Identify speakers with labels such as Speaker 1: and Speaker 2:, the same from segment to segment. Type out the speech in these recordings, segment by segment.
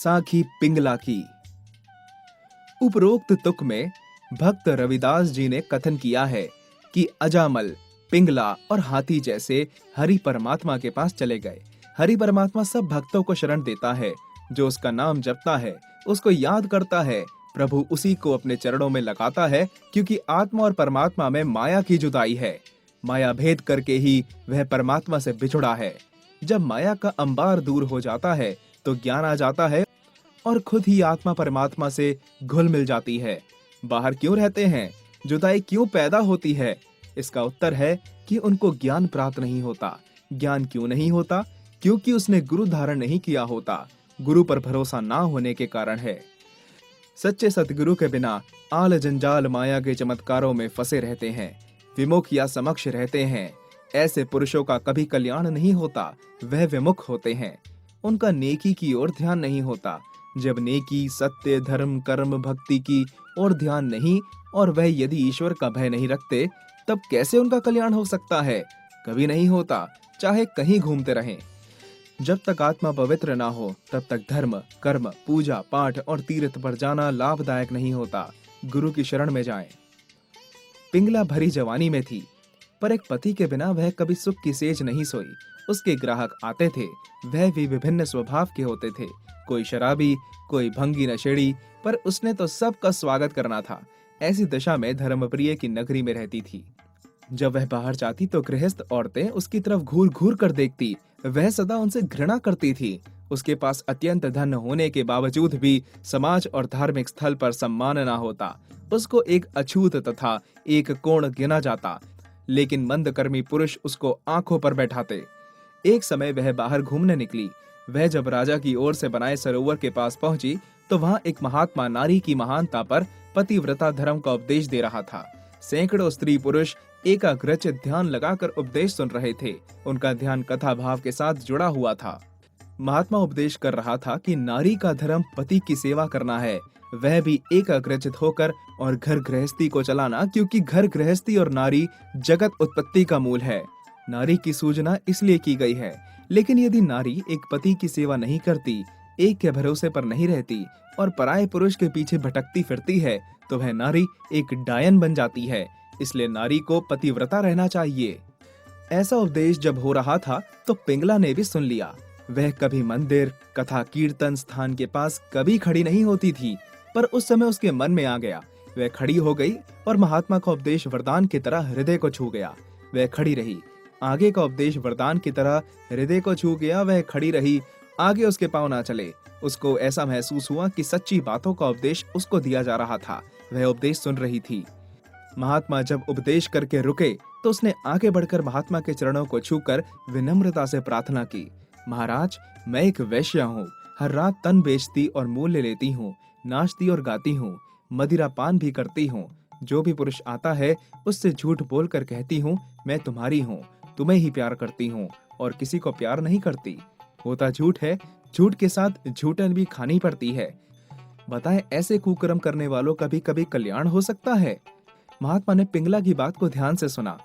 Speaker 1: साखी पिंगला की। उपरोक्त तुक में भक्त रविदास जी ने कथन किया है कि अजामल, पिंगला और हाथी जैसे हरि परमात्मा के पास चले गए। हरि परमात्मा सब भक्तों को शरण देता है। जो उसका नाम जपता है, उसको याद करता है, प्रभु उसी को अपने चरणों में लगाता है, क्योंकि आत्मा और परमात्मा में माया की जुदाई है। माया भेद करके ही वह परमात्मा से बिछुड़ा है। जब माया का अंबार दूर हो जाता है तो ज्ञान आ जाता है और खुद ही आत्मा परमात्मा से घुल मिल जाती है। बाहर क्यों रहते हैं? जुदाई क्यों पैदा होती है? इसका उत्तर है कि उनको ज्ञान प्राप्त नहीं होता। ज्ञान क्यों नहीं होता? क्योंकि उसने गुरु धारण नहीं किया होता। गुरु पर भरोसा ना होने के कारण है। सच्चे सतगुरु के बिना आल जंजाल माया के चमत्कारों में फंसे रहते हैं, विमुख या समक्ष रहते हैं। ऐसे पुरुषों का कभी कल्याण नहीं होता। वह विमुख होते हैं। उनका नेकी की ओर ध्यान नहीं होता। जब नेकी, सत्य, धर्म, कर्म, भक्ति की ओर ध्यान नहीं और वह यदि ईश्वर का भय नहीं रखते, तब कैसे उनका कल्याण हो सकता है? कभी नहीं होता, चाहे कहीं घूमते रहें। जब तक आत्मा पवित्र ना हो तब तक धर्म, कर्म, पूजा पाठ और तीर्थ पर जाना लाभदायक नहीं होता। गुरु की शरण में जाएं। पिंगला भरी जवानी में थी, पर एक पति के बिना वह कभी सुख की सेज नहीं सोई। उसके ग्राहक आते थे, वह भी विभिन्न स्वभाव के होते थे। कोई शराबी, कोई भंगी नशेड़ी, पर उसने तो सबका स्वागत करना था। ऐसी दशा में धर्मप्रिय की नगरी में रहती थी। जब वह बाहर जाती तो गृहस्थ औरतें उसकी तरफ घूर घूर कर देखती। वह सदा उनसे घृणा करती थी। उसके पास अत्यंत धन होने के बावजूद भी समाज और धार्मिक स्थल पर सम्मान न होता। उसको एक अछूत तथा एक कोण गिना जाता, लेकिन मंदकर्मी पुरुष उसको आंखों पर बैठाते। एक समय वह बाहर घूमने निकली। वह जब राजा की ओर से बनाए सरोवर के पास पहुंची तो वहां एक महात्मा नारी की महानता पर पतिव्रता धर्म का उपदेश दे रहा था। सैकड़ों स्त्री पुरुष एकाग्रचित ध्यान लगाकर उपदेश सुन रहे थे। उनका ध्यान कथा भाव के साथ जुड़ा हुआ था। महात्मा उपदेश कर रहा था कि नारी का धर्म पति की सेवा करना है, वह भी एकाग्रचित होकर, और घर गृहस्थी को चलाना, क्योंकि घर गृहस्थी और नारी जगत उत्पत्ति का मूल है। नारी की सूजना इसलिए की गई है। लेकिन यदि नारी एक पति की सेवा नहीं करती, एक के भरोसे पर नहीं रहती और पराये पुरुष के पीछे भटकती फिरती है, तो वह नारी एक डायन बन जाती है। इसलिए नारी को पतिव्रता रहना चाहिए। ऐसा उपदेश जब हो रहा था तो पिंगला ने भी सुन लिया। वह कभी मंदिर, कथा, कीर्तन स्थान के पास कभी खड़ी नहीं होती थी, पर उस समय उसके मन में आ गया। वह खड़ी हो गई और महात्मा का उपदेश वरदान की तरह हृदय को छू गया। वह खड़ी रही। आगे का उपदेश वरदान की तरह हृदय को छू गया। वह खड़ी रही। आगे उसके पांव ना चले। उसको ऐसा महसूस हुआ कि सच्ची बातों का उपदेश उसको दिया जा रहा था। वह उपदेश सुन रही थी। महात्मा जब उपदेश करके रुके तो उसने आगे बढ़कर महात्मा के चरणों को छूकर विनम्रता से प्रार्थना की। महाराज, मैं एक वैश्या हूँ। हर रात तन बेचती और मूल्य लेती हूँ, नाचती और गाती हूँ, मदिरा पान भी करती हूँ। जो भी पुरुष आता है उससे झूठ बोलकर कहती हूँ मैं तुम्हारी हूँ, तुम्हें ही प्यार करती हूँ, और किसी को प्यार नहीं करती। होता झूठ है, झूठ के साथ झूठन भी खानी पड़ती है। बताएं, ऐसे कुकर्म करने वालों का भी कभी कल्याण हो सकता है? महात्मा ने पिंगला की बात को ध्यान से सुना।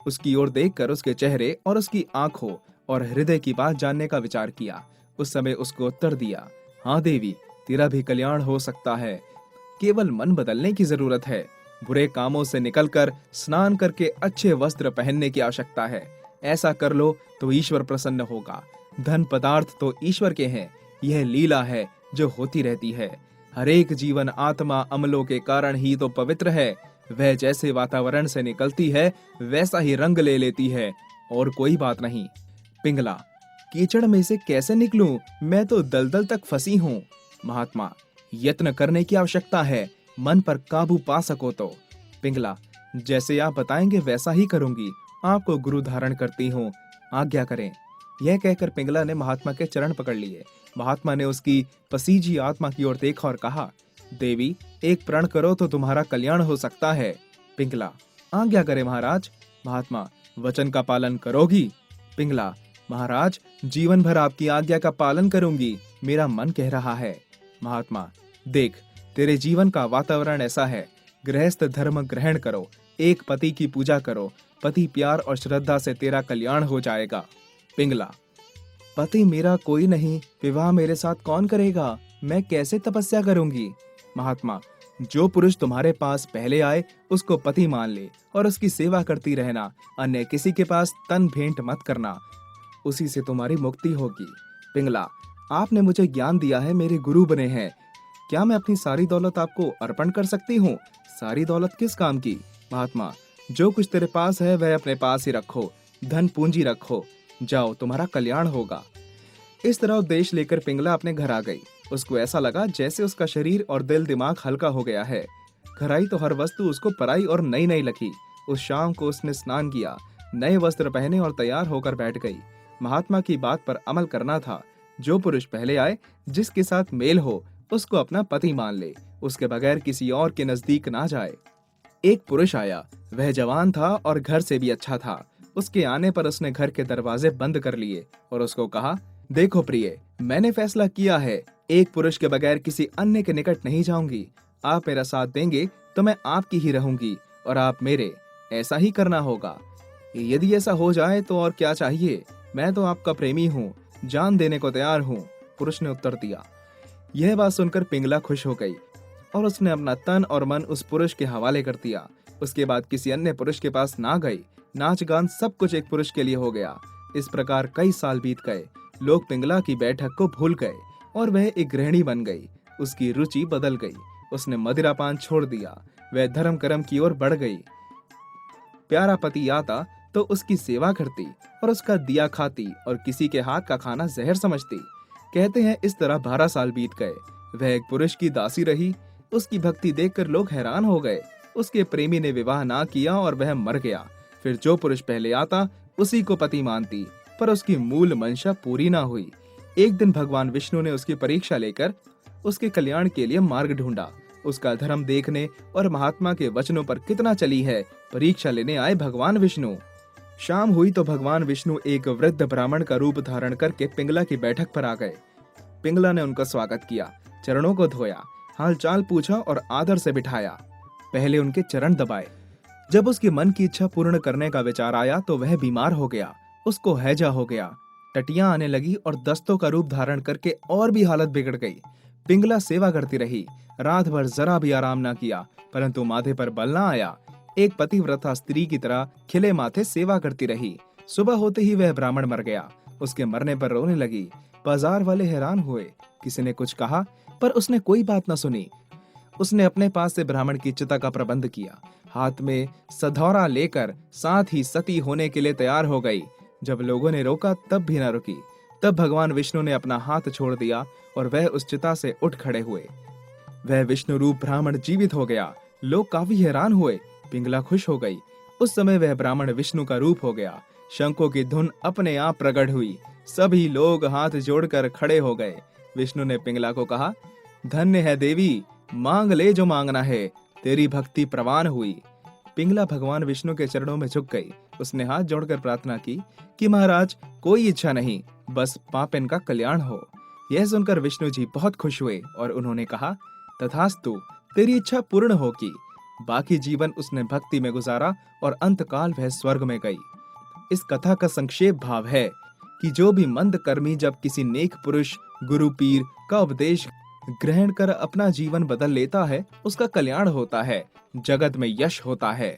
Speaker 1: उसकी ओर देखकर उसके चेहरे और उसकी आंखों और हृदय की बात जानने का विचार किया। उस समय उसको उत्तर दिया, हाँ देवी, तेरा भी कल्याण हो सकता है। केवल मन बदलने की जरूरत है। बुरे कामों से निकलकर स्नान करके अच्छे वस्त्र पहनने की आवश्यकता है। ऐसा कर लो तो ईश्वर प्रसन्न होगा। धन पदार्थ तो ईश्वर के हैं। यह लीला है जो होती रहती है। हरेक जीवन आत्मा अमलों के कारण ही तो पवित्र है। वह जैसे वातावरण से निकलती है वैसा ही रंग ले लेती है, और कोई बात नहीं। पिंगला, कीचड़ में से कैसे निकलूं? मैं तो दलदल तक फंसी हूँ। महात्मा, यत्न करने की आवश्यकता है, मन पर काबू पा सको तो। पिंगला, जैसे आप बताएंगे वैसा ही करूंगी। आपको गुरु धारण करती हूँ, आज्ञा करें। यह कहकर पिंगला ने महात्मा के चरण पकड़ लिए। महात्मा ने उसकी पसीजी आत्मा की ओर देखा और कहा, देवी, एक प्रण करो तो तुम्हारा कल्याण हो सकता है। पिंगला, आज्ञा करे महाराज। महात्मा, वचन का पालन करोगी? पिंगला, महाराज, जीवन भर आपकी आज्ञा का पालन करूंगी, मेरा मन कह रहा है। महात्मा, देख, तेरे जीवन का वातावरण ऐसा है। गृहस्थ धर्म ग्रहण करो, एक पति की पूजा करो, पति प्यार और श्रद्धा से तेरा कल्याण हो जाएगा। पिंगला, पति मेरा कोई नहीं, विवाह मेरे साथ कौन करेगा? मैं कैसे तपस्या करूंगी? महात्मा, जो पुरुष तुम्हारे पास पहले आए उसको पति मान ले और उसकी सेवा करती रहना, अन्य किसी के पास तन भेंट मत करना, उसी से तुम्हारी मुक्ति होगी। पिंगला, आपने मुझे ज्ञान दिया है, मेरे गुरु बने हैं, क्या मैं अपनी सारी दौलत आपको अर्पण कर सकती हूँ? सारी दौलत किस काम की? महात्मा, जो कुछ तेरे पास है वह अपने पास ही रखो, धन पूंजी रखो, जाओ तुम्हारा कल्याण होगा। इस तरह उपदेश लेकर पिंगला अपने घर आ गई। उसको ऐसा लगा जैसे उसका शरीर और दिल दिमाग हल्का हो गया है। घर आई तो हर वस्तु उसको पराई और नई नई लगी। उस शाम को उसने स्नान किया, नए वस्त्र पहने और तैयार होकर बैठ गई। महात्मा की बात पर अमल करना था। जो पुरुष पहले आए, जिसके साथ मेल हो, उसको अपना पति मान ले, उसके बगैर किसी और के नजदीक ना जाए। एक पुरुष आया, वह जवान था और घर से भी अच्छा था। उसके आने पर उसने घर के दरवाजे बंद कर लिए और उसको कहा, देखो प्रिय, मैंने फैसला किया है, एक पुरुष के बगैर किसी अन्य के निकट नहीं जाऊंगी। आप मेरा साथ देंगे तो मैं आपकी ही रहूंगी और आप मेरे, ऐसा ही करना होगा। यदि ऐसा हो जाए तो और क्या चाहिए, मैं तो आपका प्रेमी हूँ, जान देने को तैयार हूँ, पुरुष ने उत्तर दिया। यह बात सुनकर पिंगला खुश हो गई और उसने अपना तन और मन उस पुरुष के हवाले कर दिया। उसके बाद किसी अन्य पुरुष के पास ना गई। नाच गान सब कुछ एक पुरुष के लिए हो गया। इस प्रकार कई साल बीत गए। लोग पिंगला की बैठक को भूल गए और वह एक गृहिणी बन गई। उसकी रुचि बदल गई। उसने मदिरापान छोड़ दिया। वह धर्म कर्म की ओर बढ़ गई। प्यारा पति आता तो उसकी सेवा करती और उसका दिया खाती और किसी के हाथ का खाना जहर समझती। कहते हैं इस तरह 12 साल बीत गए। वह एक पुरुष की दासी रही। उसकी भक्ति देखकर लोग हैरान हो गए। उसके प्रेमी ने विवाह ना किया और वह मर गया। फिर जो पुरुष पहले आता उसी को पति मानती, पर उसकी मूल मंशा पूरी ना हुई। एक दिन भगवान विष्णु ने उसकी परीक्षा लेकर उसके कल्याण के लिए मार्ग ढूंढा। उसका धर्म देखने और महात्मा के वचनों पर कितना चली है, परीक्षा लेने आए भगवान विष्णु। शाम हुई तो भगवान विष्णु एक वृद्ध ब्राह्मण का रूप धारण करके पिंगला की बैठक पर आ गए। पिंगला ने उनका स्वागत किया, चरणों को धोया, हालचाल पूछा और आदर से बिठाया। पहले उनके चरण दबाए। जब उसके मन की इच्छा पूर्ण करने का विचार आया तो वह बीमार हो गया। उसको हैजा हो गया, टटियां आने लगी और दस्तों का रूप धारण करके और भी हालत बिगड़ गई। पिंगला सेवा करती रही। रात भर जरा भी आराम ना किया, परंतु माथे पर बल ना आया। एक पतिव्रता स्त्री की तरह खिले माथे सेवा करती रही। सुबह होते ही वह ब्राह्मण मर गया। उसके मरने पर रोने लगी। बाजार वाले हैरान हुए। किसी ने कुछ कहा पर उसने कोई बात न सुनी। उसने अपने पास से ब्राह्मण की चिता का प्रबंध किया। हाथ में सधौरा लेकर साथ ही सती होने के लिए तैयार हो गई। जब लोगों ने रोका तब भी न रुकी। तब भगवान विष्णु ने अपना हाथ छोड़ दिया और वह उस चिता से उठ खड़े हुए। वह विष्णु रूप ब्राह्मण जीवित हो गया। लोग काफी हैरान हुए। पिंगला खुश हो गई। उस समय वह ब्राह्मण विष्णु का रूप हो गया। शंखों की धुन अपने आप प्रकट हुई। सभी लोग हाथ जोड़कर खड़े हो गए। विष्णु ने पिंगला को कहा, धन्य है देवी, मांग ले जो मांगना है, तेरी भक्ति प्रवान हुई। पिंगला भगवान विष्णु के चरणों में झुक गई। उसने हाथ जोड़कर प्रार्थना की कि महाराज, कोई इच्छा नहीं, बस पापिन का कल्याण हो। यह सुनकर विष्णु जी बहुत खुश हुए और उन्होंने कहा, तथास्तु, तेरी इच्छा पूर्ण होगी। बाकी जीवन उसने भक्ति में गुजारा और अंतकाल वह स्वर्ग में गई। इस कथा का संक्षेप भाव है कि जो भी मंद कर्मी जब किसी नेक पुरुष, गुरु, पीर का उपदेश ग्रहण कर अपना जीवन बदल लेता है, उसका कल्याण होता है, जगत में यश होता है।